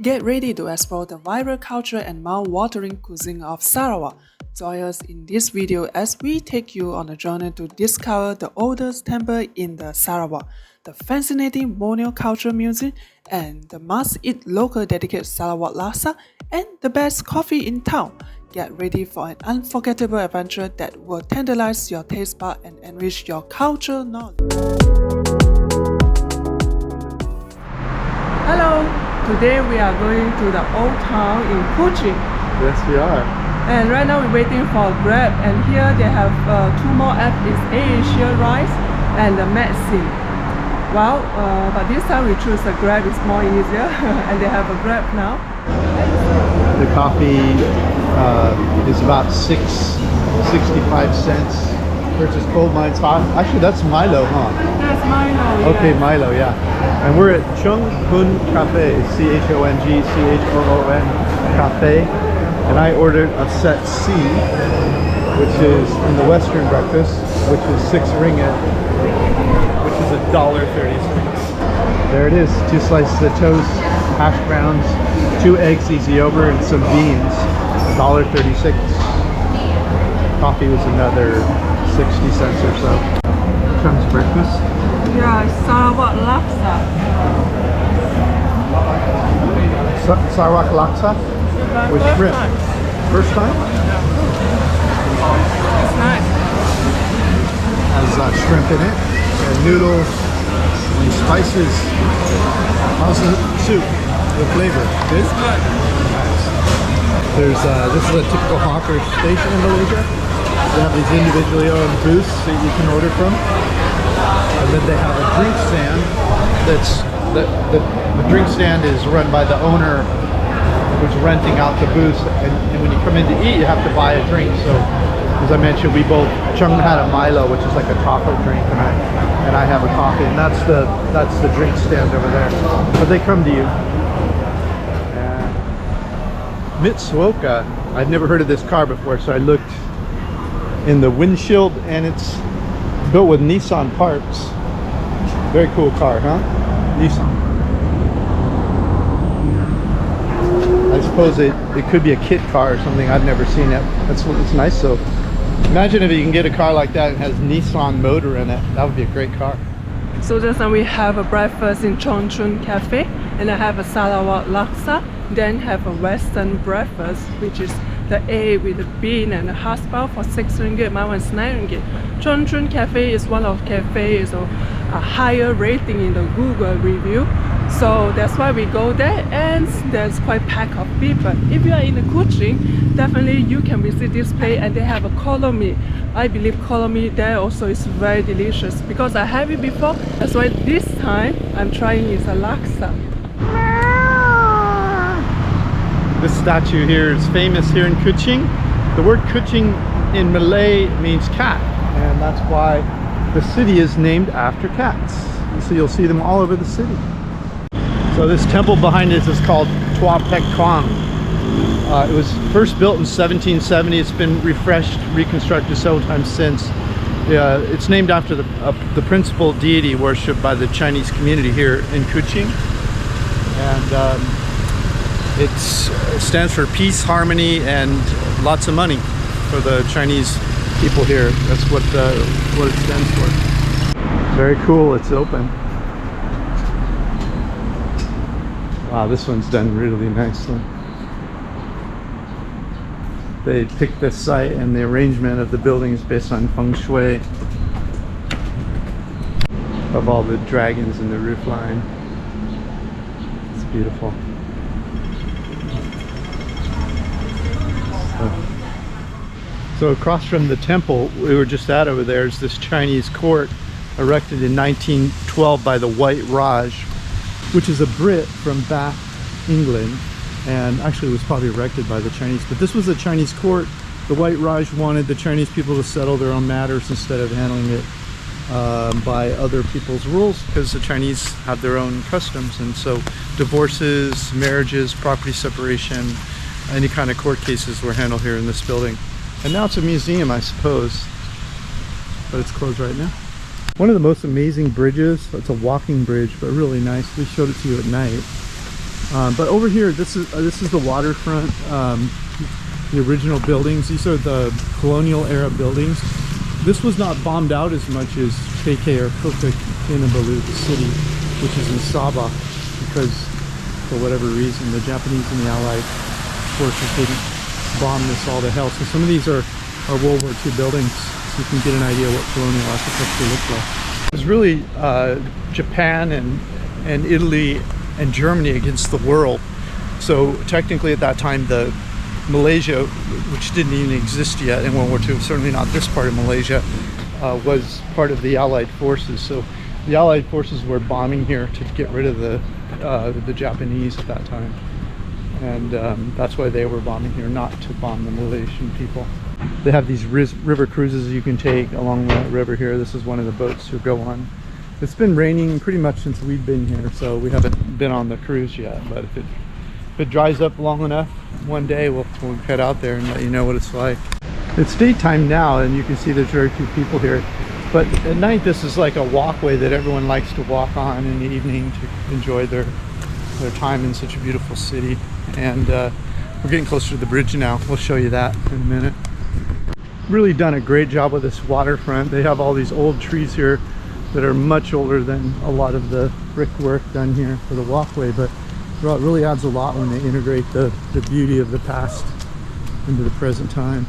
Get ready to explore the vibrant culture and mouth-watering cuisine of Sarawak. Join us in this video as we take you on a journey to discover the oldest temple in the Sarawak, the fascinating Borneo Culture Museum, and the must-eat local dedicated Sarawak laksa, and the best coffee in town. Get ready for an unforgettable adventure that will tantalize your taste bud and enrich your cultural knowledge. Hello! Today we are going to the old town in Kuching. Yes, we are. And right now we're waiting for Grab, and here they have two more apps, it's 𝐻𝐻 rice and the medicine. Well, but this time we choose the Grab, it's more easier and they have a Grab now. The coffee is about 65 cents versus cold mine's hot. Actually, that's Milo, huh? That's Milo. Okay, yeah. Milo, yeah. And we're at 𝐁𝐎 Cafe, 𝐁𝐎 Cafe. And I ordered a set C, which is in the Western breakfast, which is 6 ringgit, which is $1.36. There it is, 2 slices of toast, hash browns, 2 eggs easy over, and some beans, $1.36. Coffee was another 60 cents or so. Comes breakfast. Yeah, Sarawak laksa. Sarawak laksa with shrimp. First time? It's nice. Has shrimp in it, and noodles, and spices. How's the soup? The flavor? Good? It's good. There's this is a typical hawker station in Malaysia. They have these individually owned booths that you can order from, and then they have a drink stand. The drink stand is run by the owner, who's renting out the booths, and when you come in to eat, you have to buy a drink. So, as I mentioned, 𝐁𝐻 had a Milo, which is like a taco drink, and I have a coffee, and that's the drink stand over there. But they come to you. 𝐕𝐄𝐍𝐶𝐈𝐑𝐄, I'd never heard of this car before, so I looked in the windshield, and it's built with Nissan parts. Very cool car, huh? Nissan. I suppose it could be a kit car or something. I've never seen it. It's nice though. Imagine if you can get a car like that and has Nissan motor in it. That would be a great car. So just now we have a breakfast in 𝐁𝐻 Cafe, and I have a Sarawak laksa. Then have a Western breakfast, which is the egg with the bean and the hash brown for 6 ringgit. My one's 9 ringgit. 𝐁𝐻 Cafe is one of cafes or a higher rating in the Google review. So that's why we go there, and there's quite packed of people. If you are in the Kuching, definitely you can visit this place, and they have a 𝐾𝐻. I believe 𝐾𝐻 there also is very delicious because I have it before. That's why this time I'm trying is a laksa. This statue here is famous here in Kuching. The word Kuching in Malay means cat, and that's why the city is named after cats. So you'll see them all over the city. So this temple behind us is called Tuan Pek Tuan. It was first built in 1770. It's been refreshed, reconstructed several times since. It's named after the principal deity worshipped by the Chinese community here in Kuching. And it stands for peace, harmony, and lots of money for the Chinese people here. That's what it stands for. Very cool. It's open. Wow, this one's done really nicely. They picked this site, and the arrangement of the building is based on feng shui of all the dragons in the roof line. It's beautiful. So across from the temple we were just at over there is this Chinese court erected in 1912 by the White Raj, which is a Brit from Bath, England, and actually it was probably erected by the Chinese. But this was a Chinese court. The White Raj wanted the Chinese people to settle their own matters instead of handling it by other people's rules, because the Chinese have their own customs, and so divorces, marriages, property separation, any kind of court cases were handled here in this building. And now it's a museum, I suppose, but it's closed right now. One of the most amazing bridges, it's a walking bridge, but really nice. We showed it to you at night. But over here, this is the waterfront, the original buildings. These are the colonial era buildings. This was not bombed out as much as 𝐾𝐜𝐄, the city, which is in Sabah, because for whatever reason the Japanese and the Allied forces didn't bomb this all to hell. So some of these are World War II buildings, so you can get an idea what colonial architecture looked like. It was really Japan and Italy and Germany against the world. So technically at that time, the Malaysia, which didn't even exist yet in World War II, certainly not this part of Malaysia, was part of the Allied forces. So the Allied forces were bombing here to get rid of the Japanese at that time. And that's why they were bombing here, not to bomb the Malaysian people. They have these river cruises you can take along the river here. This is one of the boats you'll go on. It's been raining pretty much since we've been here, so we haven't been on the cruise yet. But if it dries up long enough, one day we'll head out there and let you know what it's like. It's daytime now, and you can see there's very few people here. But at night, this is like a walkway that everyone likes to walk on in the evening to enjoy their time in such a beautiful city. And we're getting closer to the bridge now. We'll show you that in a minute. Really done a great job with this waterfront. They have all these old trees here that are much older than a lot of the brickwork done here for the walkway, but it really adds a lot when they integrate the beauty of the past into the present time.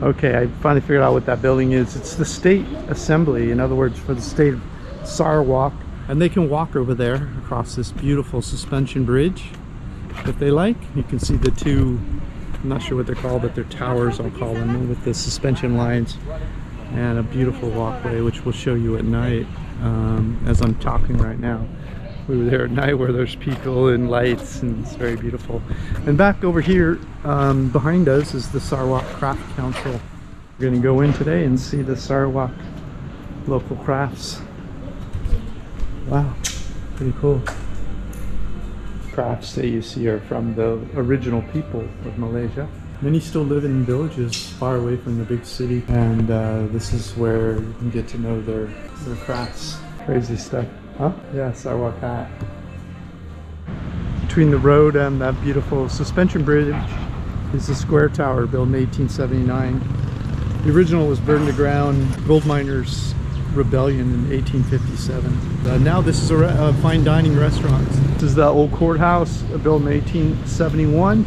Okay, I finally figured out what that building is. It's the State Assembly, in other words, for the state of Sarawak. And they can walk over there across this beautiful suspension bridge if they like. You can see the two, I'm not sure what they're called, but they're towers, I'll call them, with the suspension lines, and a beautiful walkway, which we'll show you at night as I'm talking right now. We were there at night where there's people and lights, and it's very beautiful. And back over here behind us is the Sarawak Craft Council. We're going to go in today and see the Sarawak local crafts. Wow, pretty cool. Crafts that you see are from the original people of Malaysia. Many still live in villages far away from the big city, and this is where you can get to know their crafts. Crazy stuff, huh? Yeah, Sarawak hat. Between the road and that beautiful suspension bridge is the square tower built in 1879. The original was burned to ground. Gold miners' rebellion in 1857. Now this is a fine dining restaurant. This is the old courthouse built in 1871.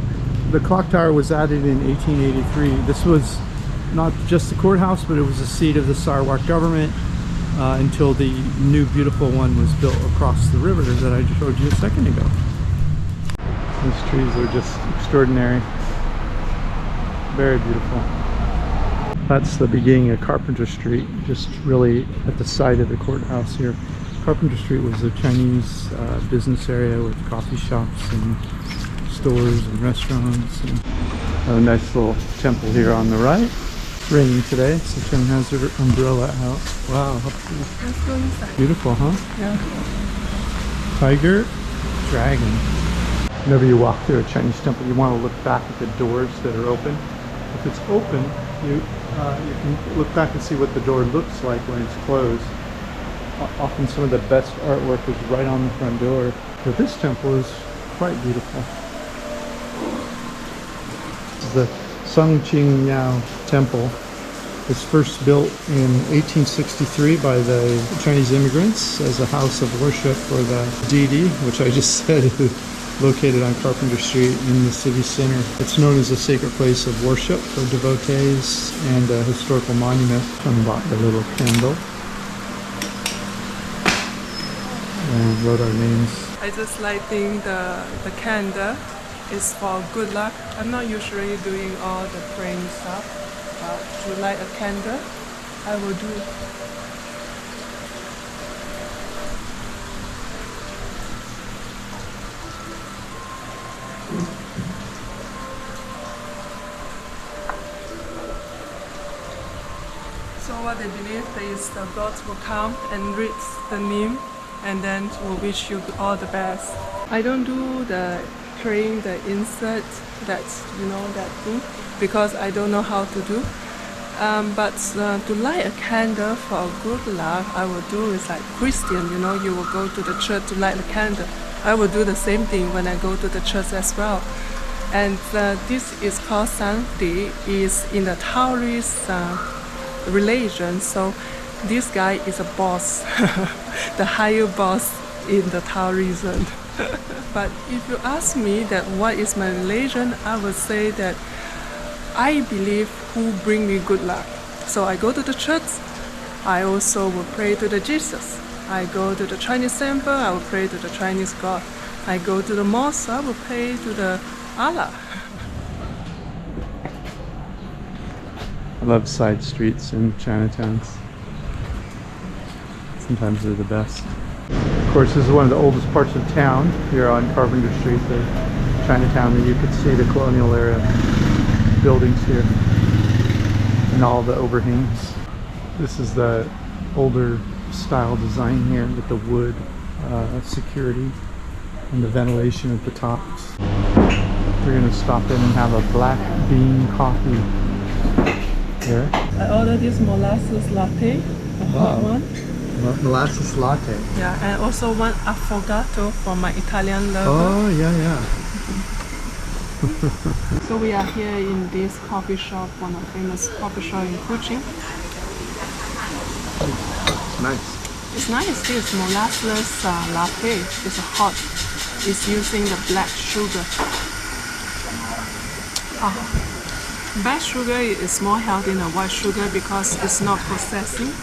The clock tower was added in 1883. This was not just the courthouse, but it was the seat of the Sarawak government until the new beautiful one was built across the river that I showed you a second ago. These trees are just extraordinary. Very beautiful. That's the beginning of Carpenter Street, just really at the side of the courthouse here. Carpenter Street was a Chinese business area with coffee shops and stores and restaurants. And have a nice little temple here on the right. It's raining today, so Chen has her umbrella out. Wow, how cool. Let's go inside. Beautiful, huh? Yeah. Tiger, dragon. Whenever you walk through a Chinese temple, you want to look back at the doors that are open. If it's open, you can look back and see what the door looks like when it's closed. Often some of the best artwork is right on the front door. But this temple is quite beautiful. The 𝐶𝐈𝐀𝐍𝐿 temple was first built in 1863 by the Chinese immigrants as a house of worship for the deity, which I just said is located on Carpenter Street in the city center. It's known as a sacred place of worship for devotees and a historical monument. I bought the little candle and wrote our names. I just lighting the candle is for good luck. I'm not usually doing all the praying stuff, but to light a candle, I will do it. So what they believe is the gods will come and read the name and then will wish you all the best. I don't do the praying the insert, that's, you know, that thing, because I don't know how to do. But to light a candle for good luck, I will do is like Christian, you know, you will go to the church to light the candle. I will do the same thing when I go to the church as well. And this is called 𝐷𝒨, is in the Taoist religion. So this guy is a boss, the higher boss in the Taoism. But if you ask me that what is my religion, I would say that I believe who bring me good luck. So I go to the church, I also will pray to the Jesus. I go to the Chinese temple, I will pray to the Chinese God. I go to the mosque, I will pray to the Allah. I love side streets in Chinatowns. Sometimes they're the best. Of course, this is one of the oldest parts of town here on Carpenter Street, the Chinatown, that you could see the colonial era buildings here and all the overhangs. This is the older style design here with the wood security and the ventilation at the tops. We're going to stop in and have a black bean coffee here. I ordered this molasses latte, a hot one. Molasses latte. Yeah, and also one affogato for my Italian lover. Oh, yeah. So we are here in this coffee shop, one of the famous coffee shop in Kuching. It's nice. It's nice. This molasses latte is hot. It's using the black sugar. Black sugar is more healthy than white sugar because it's not processing.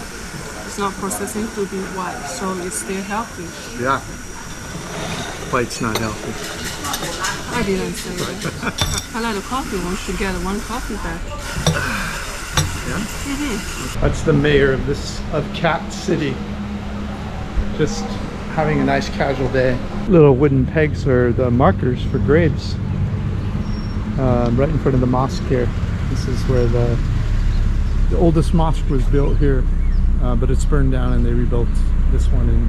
It's not processing to be white, so it's still healthy. Yeah. White's not healthy. I didn't say that. I like the coffee. We should get one coffee back. Yeah. That's the mayor of 𝐶𝐻 City. Just having a nice casual day. Little wooden pegs are the markers for graves. Right in front of the mosque here. This is where the oldest mosque was built here, but it's burned down and they rebuilt this one in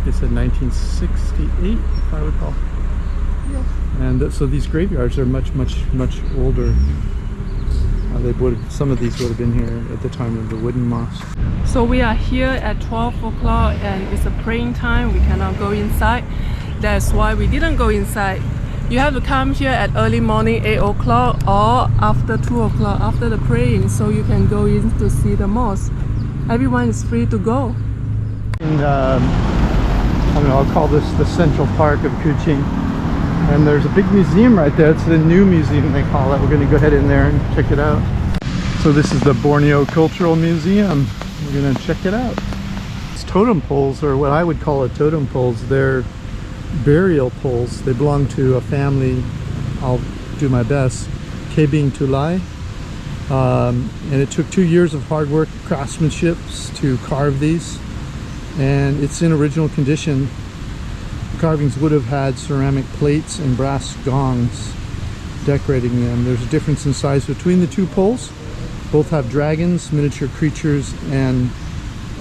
they said 1968, if I recall. Yeah. And so these graveyards are much older. Some of these would have been here at the time of the wooden mosque. So we are here at 12 o'clock and it's a praying time. We cannot go inside. That's why we didn't go inside. You have to come here at early morning, 8 o'clock, or after 2 o'clock, after the praying, so you can go in to see the mosque. Everyone is free to go. I'll call this the Central Park of Kuching. And there's a big museum right there. It's the new museum, they call it. We're going to go ahead in there and check it out. So this is the Borneo Cultural Museum. We're going to check it out. It's totem poles, or what I would call it totem poles. They're burial poles. They belong to a family. I'll do my best. 𝒂𝐈𝐀𝐿𝐼. And it took 2 years of hard work, craftsmanship to carve these. And it's in original condition. Carvings would have had ceramic plates and brass gongs decorating them. There's a difference in size between the two poles. Both have dragons, miniature creatures, and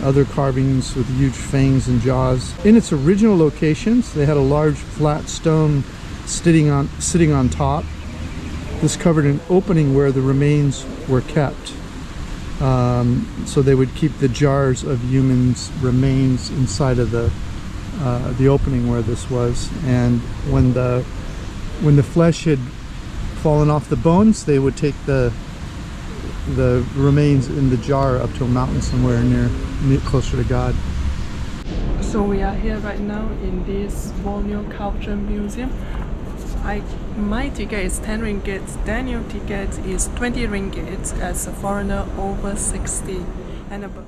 other carvings with huge fangs and jaws. In its original locations, they had a large flat stone sitting on top. This covered an opening where the remains were kept. So they would keep the jars of humans' remains inside of the opening where this was. And when the flesh had fallen off the bones, they would take the remains in the jar up to a mountain somewhere closer to God. So we are here right now in this Borneo Culture Museum. My ticket is 10 ringgit, Daniel ticket is 20 ringgit as a foreigner over 60 and above.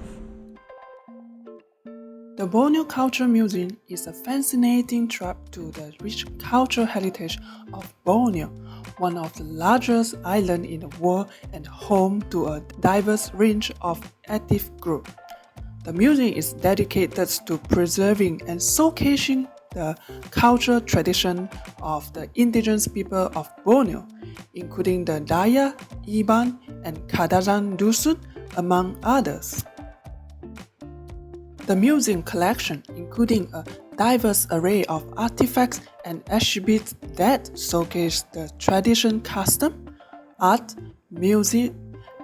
The Borneo Culture Museum is a fascinating trip to the rich cultural heritage of Borneo, one of the largest islands in the world and home to a diverse range of active groups. The museum is dedicated to preserving and showcasing the cultural tradition of the indigenous people of Borneo, including the Dayak, Iban, and Kadazan Dusun, among others. The museum collection, including a diverse array of artifacts and exhibits that showcase the tradition, custom, art, music,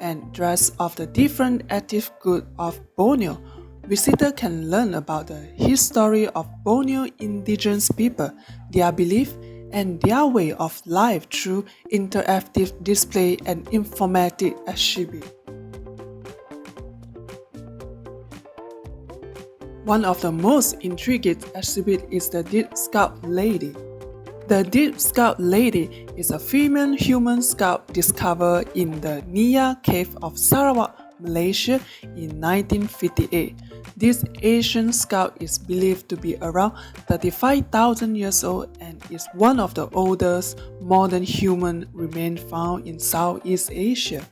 and dress of the different active groups of Borneo, Visitors can learn about the history of Borneo indigenous people, their belief, and their way of life through interactive display and informative exhibit. One of the most intriguing exhibits is the Deep Scout Lady. The Deep Scout Lady is a female human scout discovered in the Nia Cave of Sarawak, Malaysia in 1958. This ancient scout is believed to be around 35,000 years old and is one of the oldest modern human remains found in Southeast Asia.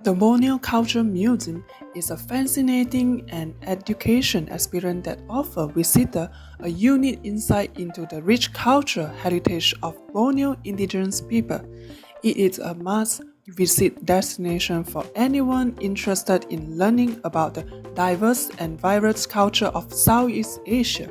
The Borneo Cultural Museum is a fascinating and education experience that offers visitors a unique insight into the rich cultural heritage of Borneo indigenous people. It is a must-visit destination for anyone interested in learning about the diverse and vibrant culture of Southeast Asia.